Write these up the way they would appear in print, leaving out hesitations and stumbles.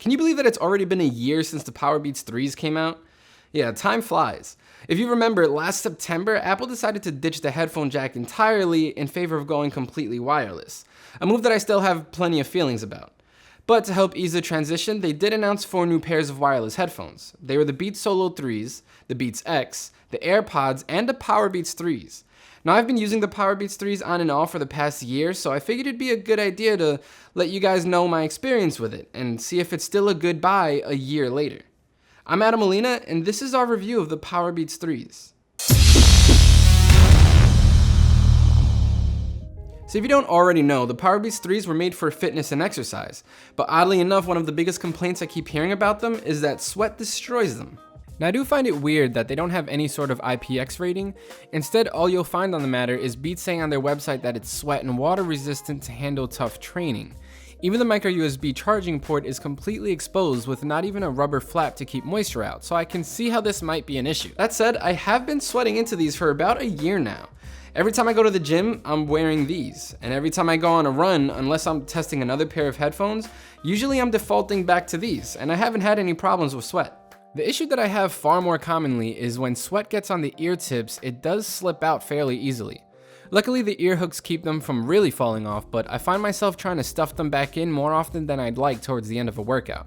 Can you believe that it's already been a year since the Powerbeats 3s came out? Yeah, time flies. If you remember, last September, Apple decided to ditch the headphone jack entirely in favor of going completely wireless, a move that I still have plenty of feelings about. But to help ease the transition, they did announce 4 new pairs of wireless headphones. They were the Beats Solo 3s, the Beats X, the AirPods, and the Powerbeats 3s. Now, I've been using the Powerbeats 3s on and off for the past year, so I figured it'd be a good idea to let you guys know my experience with it and see if it's still a good buy a year later. I'm Adam Molina, and this is our review of the Powerbeats 3s. So if you don't already know, the Powerbeats 3s were made for fitness and exercise, but oddly enough, one of the biggest complaints I keep hearing about them is that sweat destroys them. Now, I do find it weird that they don't have any sort of IPX rating. Instead, all you'll find on the matter is Beats saying on their website that it's sweat and water resistant to handle tough training. Even the micro USB charging port is completely exposed with not even a rubber flap to keep moisture out, so I can see how this might be an issue. That said, I have been sweating into these for about a year now. Every time I go to the gym, I'm wearing these, and every time I go on a run, unless I'm testing another pair of headphones, usually I'm defaulting back to these, and I haven't had any problems with sweat. The issue that I have far more commonly is when sweat gets on the ear tips, it does slip out fairly easily. Luckily, the ear hooks keep them from really falling off, but I find myself trying to stuff them back in more often than I'd like towards the end of a workout.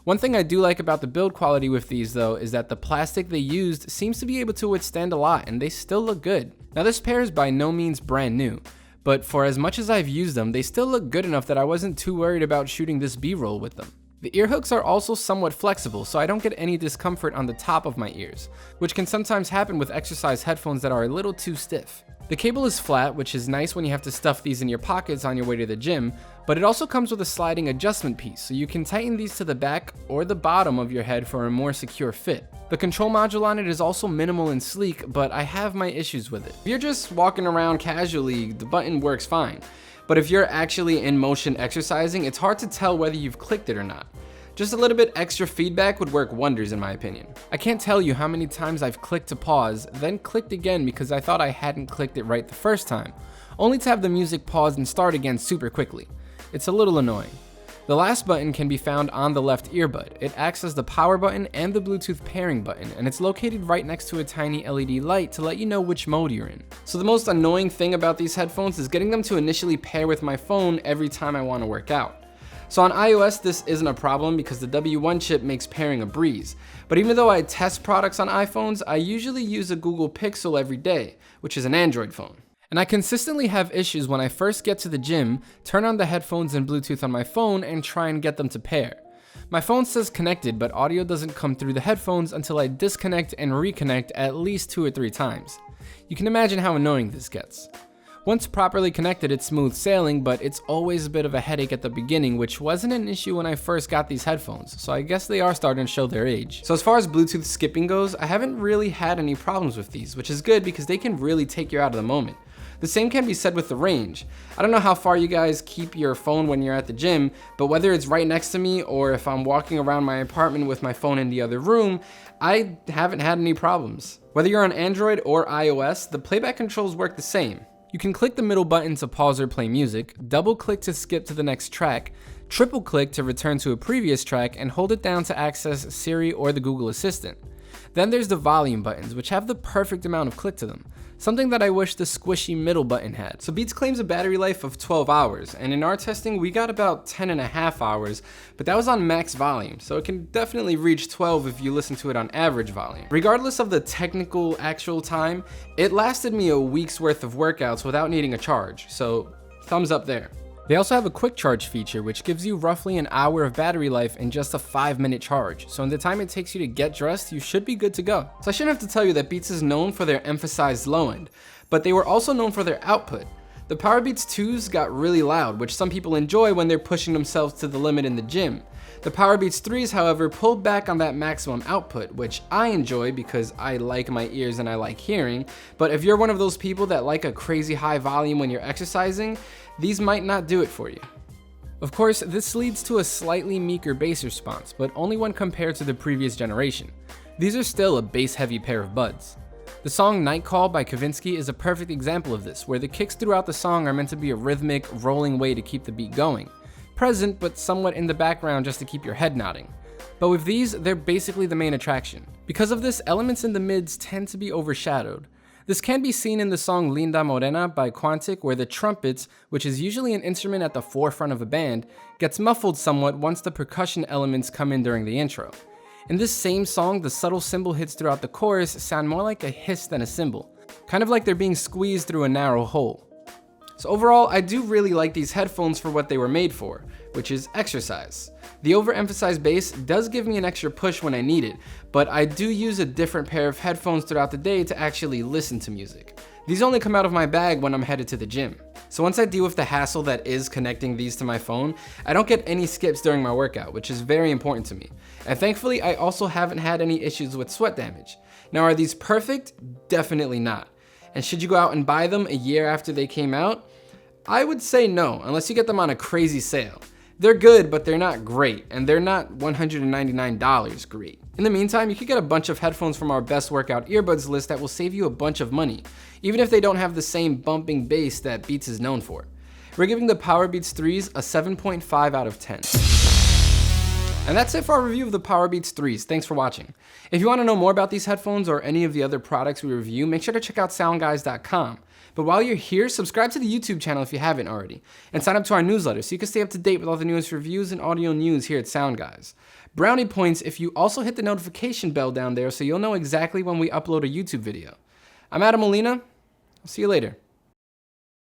One thing I do like about the build quality with these though is that the plastic they used seems to be able to withstand a lot and they still look good. Now, this pair is by no means brand new, but for as much as I've used them, they still look good enough that I wasn't too worried about shooting this B-roll with them. The ear hooks are also somewhat flexible, so I don't get any discomfort on the top of my ears, which can sometimes happen with exercise headphones that are a little too stiff. The cable is flat, which is nice when you have to stuff these in your pockets on your way to the gym, but it also comes with a sliding adjustment piece, so you can tighten these to the back or the bottom of your head for a more secure fit. The control module on it is also minimal and sleek, but I have my issues with it. If you're just walking around casually, the button works fine. But if you're actually in motion exercising, it's hard to tell whether you've clicked it or not. Just a little bit extra feedback would work wonders in my opinion. I can't tell you how many times I've clicked to pause, then clicked again because I thought I hadn't clicked it right the first time, only to have the music pause and start again super quickly. It's a little annoying. The last button can be found on the left earbud. It acts as the power button and the Bluetooth pairing button, and it's located right next to a tiny LED light to let you know which mode you're in. So the most annoying thing about these headphones is getting them to initially pair with my phone every time I want to work out. So on iOS, this isn't a problem because the W1 chip makes pairing a breeze. But even though I test products on iPhones, I usually use a Google Pixel every day, which is an Android phone. And I consistently have issues when I first get to the gym, turn on the headphones and Bluetooth on my phone, and try and get them to pair. My phone says connected, but audio doesn't come through the headphones until I disconnect and reconnect at least 2 or 3 times. You can imagine how annoying this gets. Once properly connected, it's smooth sailing, but it's always a bit of a headache at the beginning, which wasn't an issue when I first got these headphones, so I guess they are starting to show their age. So as far as Bluetooth skipping goes, I haven't really had any problems with these, which is good because they can really take you out of the moment. The same can be said with the range. I don't know how far you guys keep your phone when you're at the gym, but whether it's right next to me or if I'm walking around my apartment with my phone in the other room, I haven't had any problems. Whether you're on Android or iOS, the playback controls work the same. You can click the middle button to pause or play music, double click to skip to the next track, triple click to return to a previous track, and hold it down to access Siri or the Google Assistant. Then there's the volume buttons, which have the perfect amount of click to them, something that I wish the squishy middle button had. So Beats claims a battery life of 12 hours, and in our testing we got about 10.5 hours, but that was on max volume, so it can definitely reach 12 if you listen to it on average volume. Regardless of the technical actual time, it lasted me a week's worth of workouts without needing a charge, so thumbs up there. They also have a quick charge feature, which gives you roughly an hour of battery life in just a 5-minute charge. So in the time it takes you to get dressed, you should be good to go. So I shouldn't have to tell you that Beats is known for their emphasized low end, but they were also known for their output. The Powerbeats 2s got really loud, which some people enjoy when they're pushing themselves to the limit in the gym. The Powerbeats 3s, however, pulled back on that maximum output, which I enjoy because I like my ears and I like hearing, but if you're one of those people that like a crazy high volume when you're exercising, these might not do it for you. Of course, this leads to a slightly meeker bass response, but only when compared to the previous generation. These are still a bass-heavy pair of buds. The song Night Call by Kavinsky is a perfect example of this, where the kicks throughout the song are meant to be a rhythmic, rolling way to keep the beat going. present but somewhat in the background just to keep your head nodding. But with these, they're basically the main attraction. Because of this, elements in the mids tend to be overshadowed. This can be seen in the song Linda Morena by Quantic, where the trumpets, which is usually an instrument at the forefront of a band, gets muffled somewhat once the percussion elements come in during the intro. In this same song, the subtle cymbal hits throughout the chorus sound more like a hiss than a cymbal, kind of like they're being squeezed through a narrow hole. So overall, I do really like these headphones for what they were made for, which is exercise. The overemphasized bass does give me an extra push when I need it, but I do use a different pair of headphones throughout the day to actually listen to music. These only come out of my bag when I'm headed to the gym. So once I deal with the hassle that is connecting these to my phone, I don't get any skips during my workout, which is very important to me. And thankfully, I also haven't had any issues with sweat damage. Now, are these perfect? Definitely not. And should you go out and buy them a year after they came out? I would say no, unless you get them on a crazy sale. They're good, but they're not great, and they're not $199 great. In the meantime, you could get a bunch of headphones from our best workout earbuds list that will save you a bunch of money, even if they don't have the same bumping bass that Beats is known for. We're giving the Powerbeats3s a 7.5 out of 10. And that's it for our review of the Powerbeats3s. Thanks for watching. If you want to know more about these headphones or any of the other products we review, make sure to check out SoundGuys.com. But while you're here, subscribe to the YouTube channel if you haven't already, and sign up to our newsletter so you can stay up to date with all the newest reviews and audio news here at SoundGuys. Brownie points if you also hit the notification bell down there so you'll know exactly when we upload a YouTube video. I'm Adam Molina. I'll see you later.